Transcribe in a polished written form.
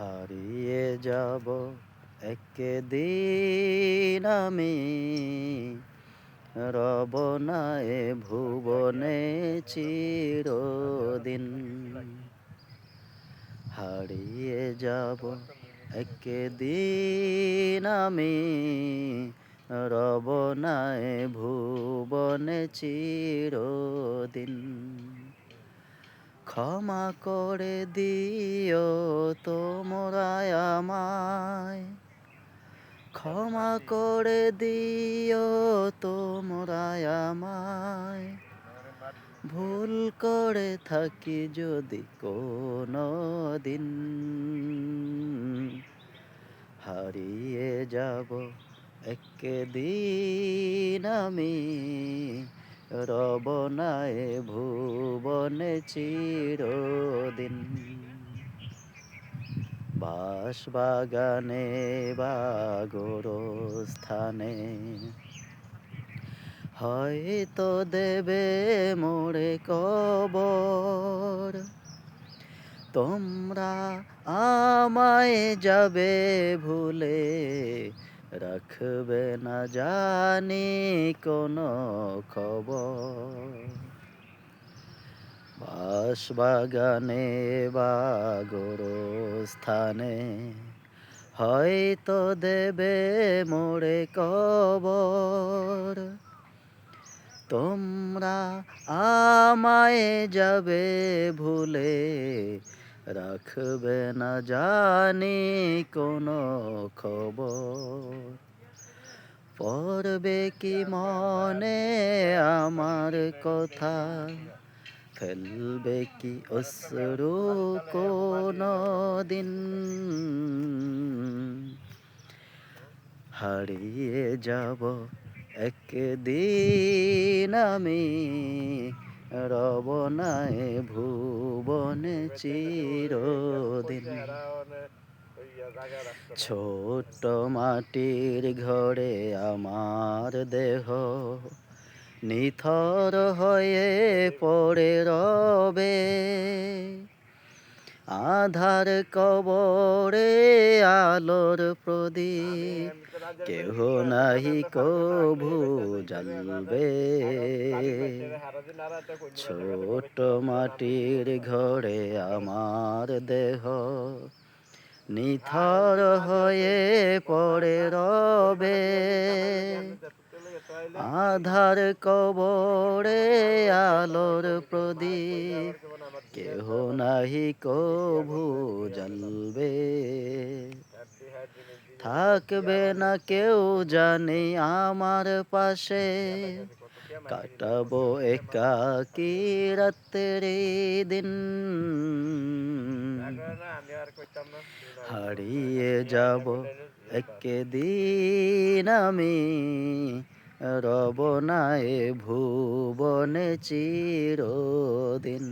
হারিয়ে যাব একদিন আমি, রব না এ ভুবনে চিরদিন। হারিয়ে যাব একদিন আমি, রব না এ ভুবনে চিরদিন। ক্ষমা করে দিও তোমরা আমায়, ক্ষমা করে দিও তোমরা আমায়, ভুল করে থাকি যদি কোনো দিন। হারিয়ে যাব একদিন আমি, রব না এ ভুবনে চিরদিন। বাঁশবাগানে বা গোরস্থানে হয়তো দেবে মোরে কবর, তোমরা আমায় যাবে ভুলে, রাখবে না জানি কোনো খবর। বাঁশবাগানে বা গোরস্থানে হয়তো দেবে মোরে কবর, তোমরা আমায় যাবে ভুলে, রাখবে না জানি কোনো খবর। পড়বে কি মনে আমার কথা, ফেলবে কি অশ্রু কোনো দিন। হারিয়ে যাব একদিন আমি, রব না এ ভুবনে চিরদিন। ছোট্ট মাটির ঘরে আমার দেহ নিথর হয়ে পড়ে রবে, আধার কবরে আলোর প্রদীপ কেহ নাহি কভু জ্বালবে। ছোট মাটির ঘরে আমার দেহ নিথর হয়ে পড়ে রবে, আধার কবরে আলোর প্রদীপ কেহ নাহি কভু জ্বালবে। থাকবে না কেউ জানি আমার পাশে, কাটাবো একাকী রাত্রি দিন। হারিয়ে যাব একদিন আমি, রব না এ ভুবনে চিরদিন।